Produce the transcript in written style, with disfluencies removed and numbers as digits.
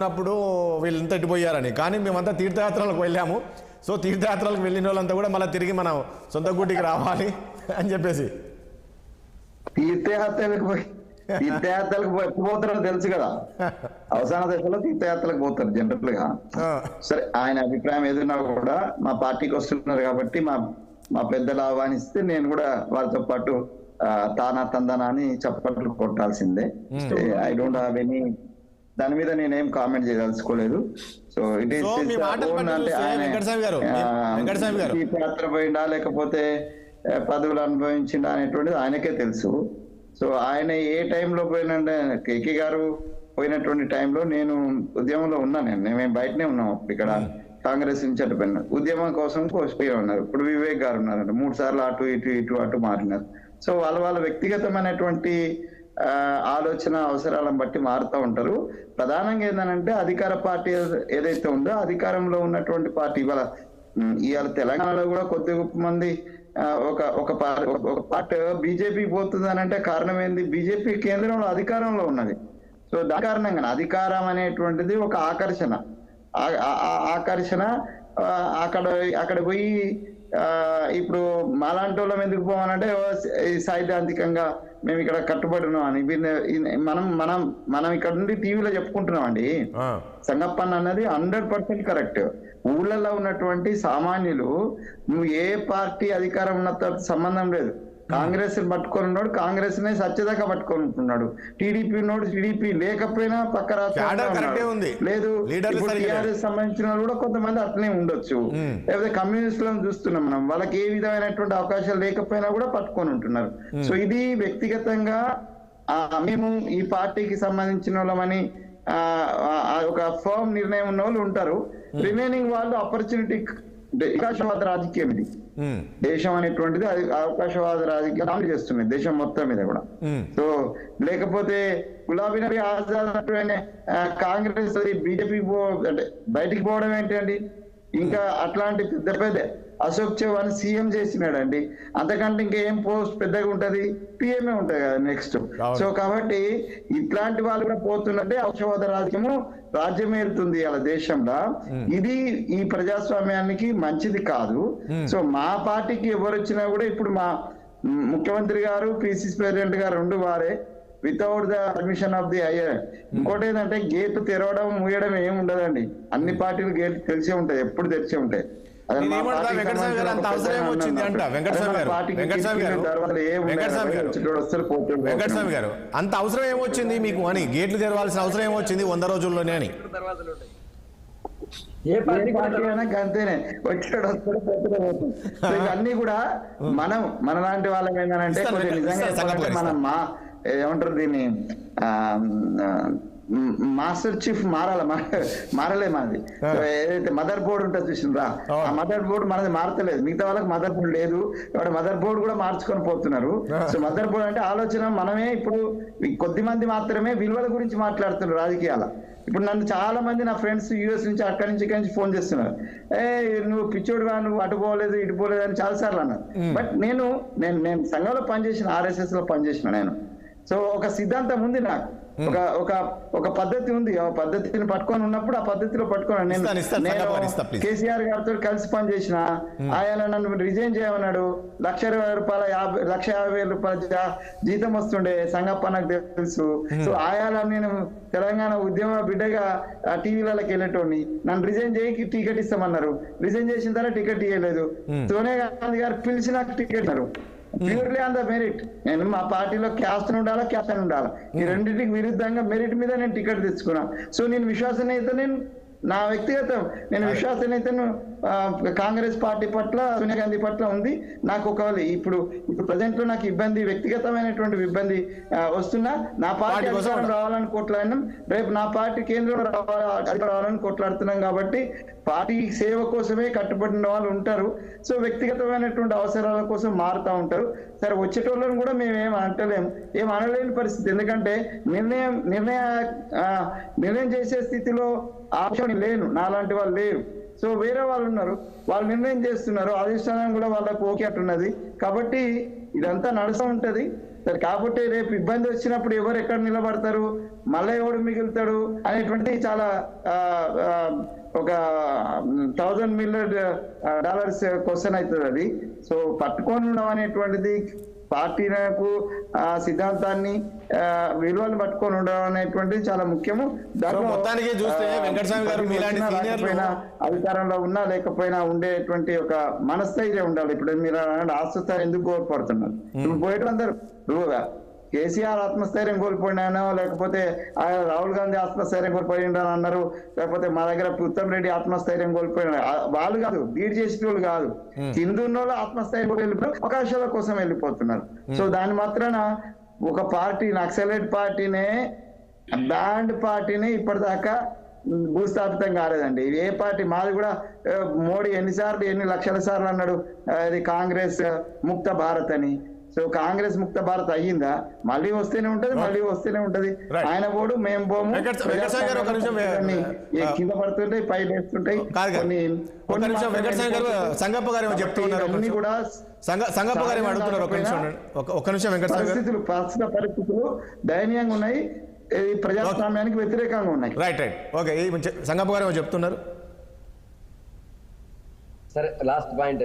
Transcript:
అప్పుడు వీళ్ళంతా ఎట్టిపోయారని. కానీ మేమంతా తీర్థయాత్రలకు వెళ్ళాము. సో తీర్థయాత్రలకు వెళ్ళిన వాళ్ళంతా కూడా మళ్ళీ తిరిగి మనం సొంత గుడికి రావాలి అని చెప్పేసి తీర్థయాత్రలకు పోతారో తెలుసు కదా, అవసాన దశలో తీర్థయాత్రలకు పోతారు జనరల్ గా. సరే, ఆయన అభిప్రాయం ఏదైనా కూడా మా పార్టీకి వస్తున్నారు కాబట్టి మా పెద్దలు ఆహ్వానిస్తే నేను కూడా వారితో పాటు తానా తందనా అని చప్పట్లు కొట్టాల్సిందే. ఐ డోంట్ హ్యావ్ ఎనీ, దాని మీద నేనేం కామెంట్ చేయదలుచుకోలేదు. సో ఇట్ ఈస్ అంటే ఆయన తీర్థయాత్ర పోయిందా లేకపోతే పదవులు అనుభవించిందా అనేటువంటిది ఆయనకే తెలుసు. సో ఆయన ఏ టైంలో పోయినంటే, కేకే గారు పోయినటువంటి టైంలో నేను ఉద్యమంలో ఉన్నాను. మేము బయటనే ఉన్నాం ఇక్కడ కాంగ్రెస్ నుంచి అటు పోయినా ఉద్యమం కోసం పోయి ఉన్నారు. ఇప్పుడు వివేక్ గారు ఉన్నారంట, 3 సార్లు అటు మారినారు. సో వాళ్ళ వ్యక్తిగతమైనటువంటి ఆలోచన అవసరాలను బట్టి మారుతూ ఉంటారు. ప్రధానంగా ఏంటంటే అధికార పార్టీ ఏదైతే ఉందో అధికారంలో ఉన్నటువంటి పార్టీ ఇవాళ తెలంగాణలో కూడా కొద్ది గొప్ప మంది ఒక పార్ట్ బీజేపీ పోతుంది అని అంటే కారణం ఏంది? బీజేపీ కేంద్రంలో అధికారంలో ఉన్నది. సో దాని కారణంగా అధికారం అనేటువంటిది ఒక ఆకర్షణ. అక్కడ పోయి ఇప్పుడు మాలాంటి వాళ్ళం ఎందుకు పోవాలంటే సైద్ధాంతికంగా మేము ఇక్కడ కట్టుబడి ఉన్నాం అని మనం ఇక్కడ నుండి టీవీలో చెప్పుకుంటున్నాం అండి. సంగప్పన్న అన్నది 100% కరెక్ట్. ఊళ్ళల్లో ఉన్నటువంటి సామాన్యులు, నువ్వు ఏ పార్టీ అధికారం ఉన్న సంబంధం లేదు, కాంగ్రెస్ పట్టుకొని ఉన్నాడు, కాంగ్రెస్ నే సత్యదాకా పట్టుకొని ఉంటున్నాడు. టీడీపీ ఉన్నాడు, టీడీపీ లేకపోయినా పక్క రాష్ట్రం లేదు. టీఆర్ఎస్ సంబంధించిన వాళ్ళు కూడా కొంతమంది అట్లనే ఉండొచ్చు. లేకపోతే కమ్యూనిస్టులను చూస్తున్నాం మనం, వాళ్ళకి ఏ విధమైనటువంటి అవకాశాలు లేకపోయినా కూడా పట్టుకొని ఉంటున్నారు. సో ఇది వ్యక్తిగతంగా మేము ఈ పార్టీకి సంబంధించిన వాళ్ళమని ఒక ఫర్మ్ నిర్ణయం ఉన్న వాళ్ళు ఉంటారు. రిమైనింగ్ వాళ్ళు ఆపర్చునిటీ, అవకాశవాద రాజకీయం ఇది. దేశం అనేటువంటిది అవకాశవాద రాజకీయాలు చేస్తున్నాయి దేశం మొత్తం మీద కూడా. సో లేకపోతే గులాబీ నబీ ఆజాద్ కాంగ్రెస్ బీజేపీ అంటే బయటికి పోవడం ఏంటండి? ఇంకా అట్లాంటి పెద్ద అశోక్ చౌహాన్ సీఎం చేసినాడండి. అంతకంటే ఇంకా ఏం పోస్ట్ పెద్దగా ఉంటది? పిఎంఏ ఉంటది కదా నెక్స్ట్. సో కాబట్టి ఇట్లాంటి వాళ్ళు కూడా పోతున్నట్టే అవకాశవాద రాజ్యము రాజ్యమేరుతుంది అలా దేశంలో. ఇది ఈ ప్రజాస్వామ్యానికి మంచిది కాదు. సో మా పార్టీకి ఎవరు వచ్చినా కూడా ఇప్పుడు మా ముఖ్యమంత్రి గారు, పిసిసి ప్రెసిడెంట్ గారు 2 వారే, without the permission of the hire. ఇంకోటి ఏంటంటే గేట్ తెరవడం మూయడం ఏమి ఉండదండి. అన్ని పార్టీలు గేట్ తెలిసే ఉంటాయి, ఎప్పుడు తెరిచే ఉంటాయి. అంత అవసరం ఏమొచ్చింది మీకు అని? గేట్లు తెరవాల్సిన అవసరం ఏమొచ్చింది 100 రోజుల్లోనే అని? ఏ పార్టీ అంతేనే, వచ్చాడు అన్ని కూడా మన లాంటి వాళ్ళం ఏంటంటే నిజంగా ఏమంటారు దీన్ని, మాస్టర్ చీఫ్ మారలే మనది. ఏదైతే మదర్ బోర్డు ఉంటుంది చూసిండ్రా, ఆ మదర్ బోర్డు మనది మారతలేదు. మిగతా వాళ్ళకి మదర్ బోర్డు లేదు, కాబట్టి మదర్ బోర్డు కూడా మార్చుకొని పోతున్నారు. సో మదర్ బోర్డు అంటే ఆలోచన మనమే. ఇప్పుడు కొద్ది మంది మాత్రమే విలువల గురించి మాట్లాడుతున్నారు రాజకీయాల. ఇప్పుడు నన్ను చాలా మంది నా ఫ్రెండ్స్ యూఎస్ నుంచి అక్కడి నుంచి ఇక్కడి నుంచి ఫోన్ చేస్తున్నారు, నువ్వు పిచ్చోడుగా, నువ్వు అటు పోలేదు ఇటు పోలేదు అని చాలా సార్లు అన్నారు. బట్ నేను సంఘంలో పనిచేసిన, RSS లో పనిచేసిన నేను. సో ఒక సిద్ధాంతం ఉంది నాకు, ఒక పద్ధతి ఉంది. ఆ పద్ధతిని పట్టుకొని ఉన్నప్పుడు ఆ పద్ధతిలో పట్టుకున్నాను. నేను కేసీఆర్ గారితో కలిసి పనిచేసిన, ఆయన నన్ను రిజైన్ చేయమన్నాడు. 1,50,000 జీతం వస్తుండే సంగప్ప నాకు తెలుసు. సో ఆయాల నేను తెలంగాణ ఉద్యమ బిడ్డగా టీవీలకి వెళ్ళేటోని, నన్ను రిజైన్ చేయకి టికెట్ ఇస్తామన్నారు. రిజైన్ చేసిన తర్వాత టికెట్ ఇవ్వలేదు. సోనియా గాంధీ గారు పిలిచి నాకు టికెట్ ఇస్తారు. Purely on the merit. నేను మా పార్టీలో క్యాస్ట్ ఉండాలా, క్యాస్ట్ అని ఉండాలా, ఈ రెండింటికి విరుద్ధంగా మెరిట్ మీద నేను టికెట్ తెచ్చుకున్నా. సో నేను విశ్వసనీయత, నా వ్యక్తిగతం విశ్వసనీయతను కాంగ్రెస్ పార్టీ పట్ల, సోనియా గాంధీ పట్ల ఉంది. నాకు ఒకవేళ ఇప్పుడు ప్రజెంట్ లో నాకు ఇబ్బంది, వ్యక్తిగతమైనటువంటి ఇబ్బంది వస్తున్నా, నా పార్టీ అధికారం రావాలని కొట్లాడినాం. రేపు నా పార్టీ కేంద్రంలో రావాలని కొట్లాడుతున్నాం. కాబట్టి పార్టీ సేవ కోసమే కట్టుబడిన వాళ్ళు ఉంటారు. సో వ్యక్తిగతమైనటువంటి అవసరాల కోసం మారుతూ ఉంటారు. సరే, వచ్చేటోళ్ళని కూడా మేము ఏం అనలేని పరిస్థితి. ఎందుకంటే నిర్ణయం చేసే స్థితిలో ఆప్షన్ లేను, నాలాంటి వాళ్ళు లేరు. సో వేరే వాళ్ళు ఉన్నారు, వాళ్ళు నిర్ణయం చేస్తున్నారు. అధిష్టానం కూడా వాళ్ళకు ఓకే అట్టున్నది. కాబట్టి ఇదంతా నడుస్తూ ఉంటది. సరే కాబట్టి రేపు ఇబ్బంది వచ్చినప్పుడు ఎవరు ఎక్కడ నిలబడతారు, మళ్ళీ ఎవడు మిగులుతాడు అనేటువంటి చాలా ఒక $1,000 మిలియన్ క్వశ్చన్ అవుతుంది అది. సో పట్టుకొని ఉండడం అనేటువంటిది పార్టీలకు సిద్ధాంతాన్ని విలువలు పట్టుకొని ఉండడం అనేటువంటిది చాలా ముఖ్యము. దాంట్లో మొత్తానికి చూస్తే వెంకటస్వామి గారు మీలాంటి సీనియర్లు అధికారంలో ఉన్నా లేకపోయినా ఉండేటువంటి ఒక మనస్థైర్యం ఉండాలి. ఇప్పుడు మీరు ఆస్తుస్థైర్యం ఎందుకు కోల్పోతున్నారు? ఇప్పుడు పోయేటందరూ కేసీఆర్ ఆత్మస్థైర్యం కోల్పోయినానో, లేకపోతే రాహుల్ గాంధీ ఆత్మస్థైర్యం కోల్పోయిండని అన్నారు, లేకపోతే మా దగ్గర ఉత్తమ్ రెడ్డి ఆత్మస్థైర్యం కోల్పోయినా, వాళ్ళు కాదు, లీడ్ చేసిన వాళ్ళు కాదు, కిందున్న వాళ్ళు ఆత్మస్థైర్యం వెళ్ళిపోయి అవకాశాల కోసం వెళ్ళిపోతున్నారు. సో దాని మాత్రాన ఒక పార్టీ నక్సలైట్ పార్టీనే, బ్యాండ్ పార్టీని ఇప్పటిదాకా భూస్థాపితం కాలేదండి. ఏ పార్టీ మాది కూడా మోడీ ఎన్ని లక్షల సార్లు అన్నాడు ఇది కాంగ్రెస్ ముక్త భారత్ అని. సో కాంగ్రెస్ ముక్త భారత్ అయ్యిందా? మళ్ళీ వస్తూనే ఉంటది, మళ్ళీ వస్తూనే ఉంటది. ఆయన పోడు, మేము పోము, కింద పడుతుంటాయి, పై లేస్తుంటాయి. సంగప్ప గారు చెప్తున్నారు, ప్రస్తుత పరిస్థితులు దయనీయంగా ఉన్నాయి, ప్రజాస్వామ్యానికి వ్యతిరేకంగా ఉన్నాయి. Right right okay. సంగప్ప గారు చెప్తున్నారు. సరే, లాస్ట్ పాయింట్